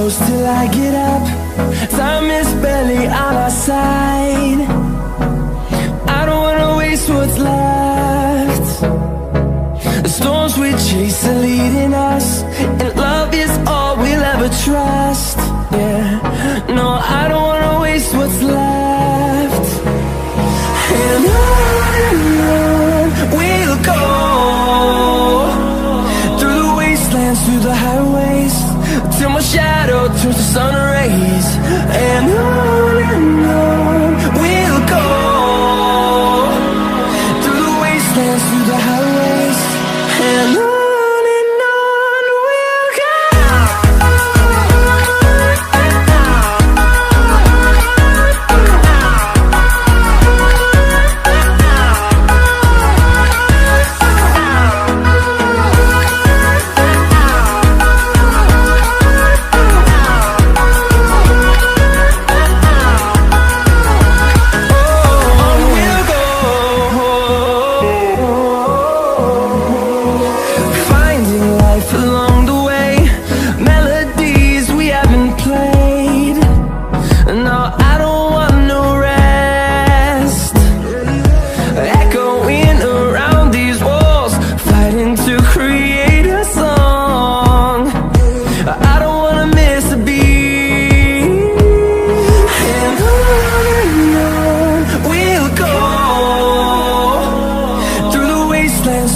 close till I get up. Time is barely on our side. I don't wanna waste what's left. The storms we chase are leading us, and love is all we'll ever trust. Yeah, no, I don't wanna waste what's left. And on we'll go, through the wastelands, through the highways, till my shadow turns to sun rays. And on we'll go, through the wastelands, through the highways, and on we'll go.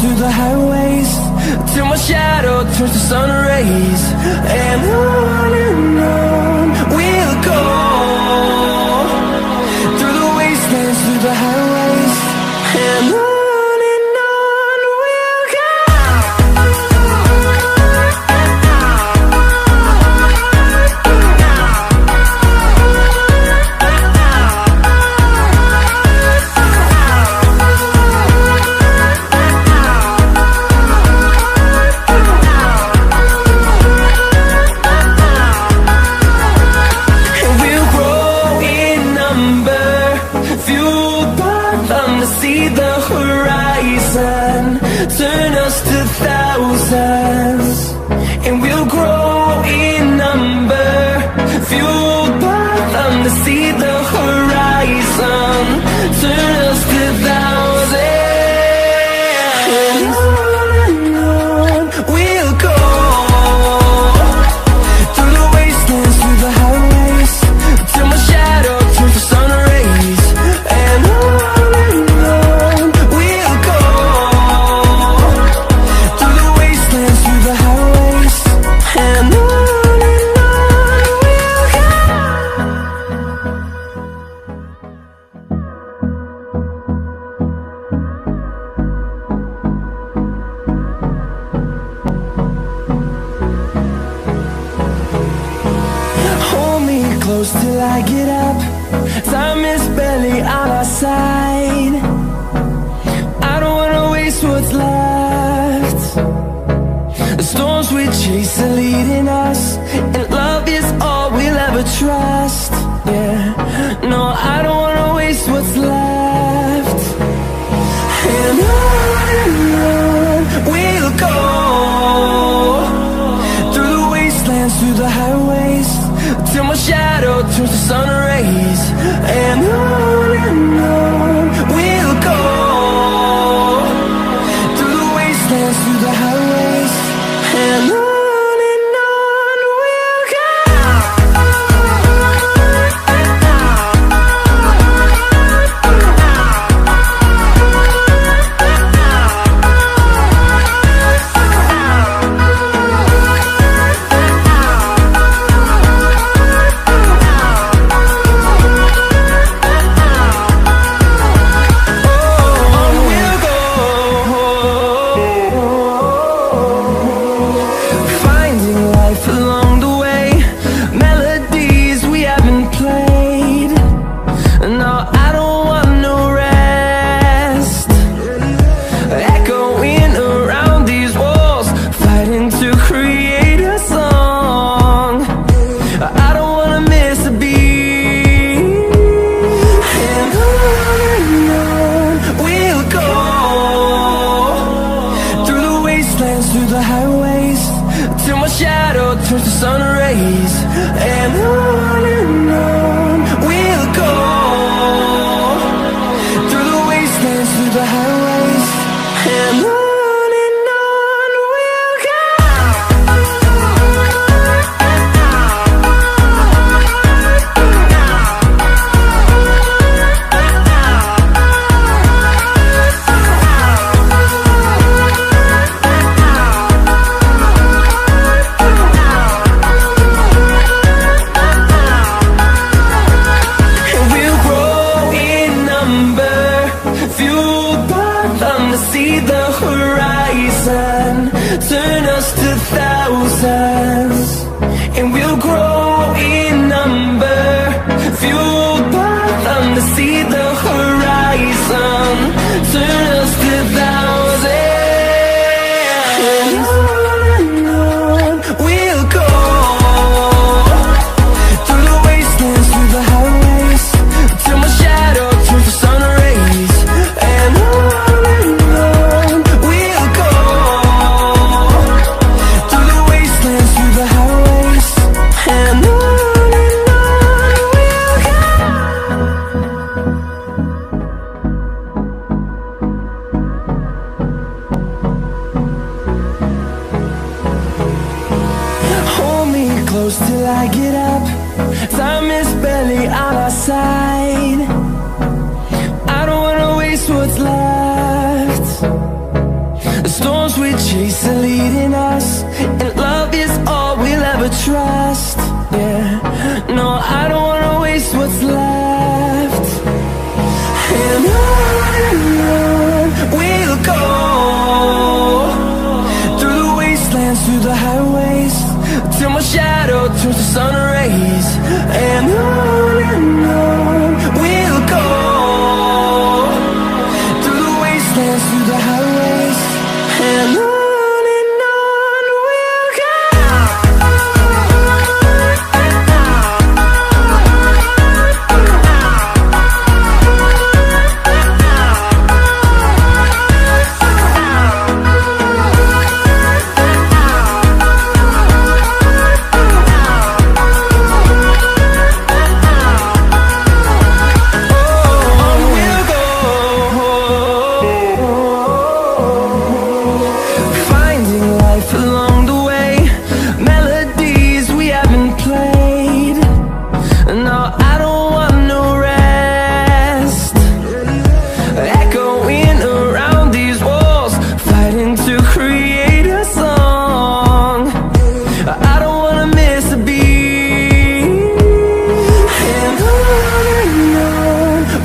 Through the highways, till my shadow turns to sun rays. And on we'll go, through the wastelands, through the highways, and on we'll go. See the horizon, turn us to thousands, and we'll grow in number, fueled by them to see the horizon, turn us to thousands. And on we'll go, through the wastelands, through the highways, till my shadow turns to sun rays. And close till I get up. Time is barely on our side. I don't wanna waste what's left. The storms we chase are leading us, and love is all we'll ever trust. Yeah, no, I don't wanna waste what's left. And on we'll go, through the wastelands, through the highways, till my shadow turns to sun rays. And on we'll go, through the wastelands, through the highways, and on. sun rays. And on we'll go, through the wastelands, through the highways. And on we'll go. See the horizon, turn us to thousands, and we'll grow in number, fueled by them to see the horizon, turn us to thousands. And on we'll go, through the wastelands, through the highways, till my shadow turns to sun rays. And close till I get up. Time is barely on our side. I don't wanna waste what's left. The storms we chase are leading us, and love is all we'll ever trust. Yeah, no, I don't wanna waste what's left. And on we'll go, through the wastelands, through the highways, till my shadow turns to sun rays. And on we'll go, through the wastelands, through the highways. And on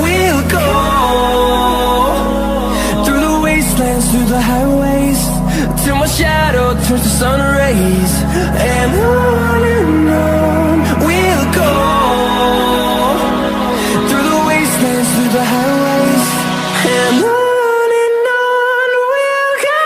we'll go. Through the highways, till my shadow turns to sun rays. And on we'll go, through the wastelands, through the highways. And on we'll go.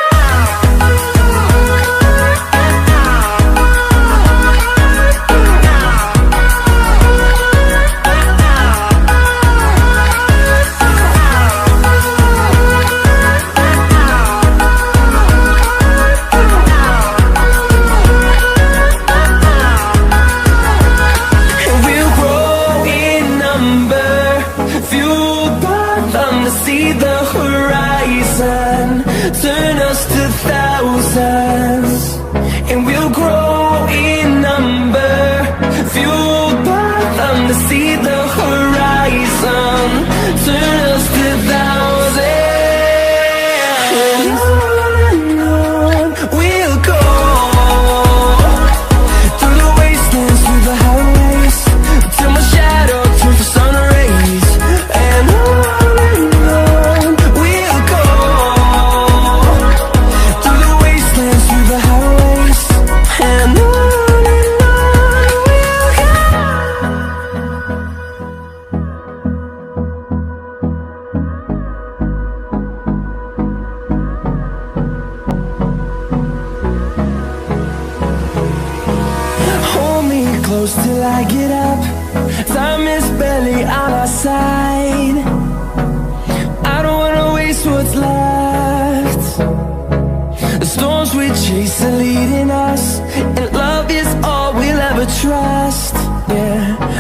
See the horizon, turn us to thousands, and we'll grow in number, fueled by them to see the horizon, turn us to thousands. And on we'll go, through the wastelands, through the highways, till my shadow turns to sun rays. And close till I get up. Time is barely on our side. I don't wanna waste what's left. The storms we chase are leading us, and love is all we'll last, yeah.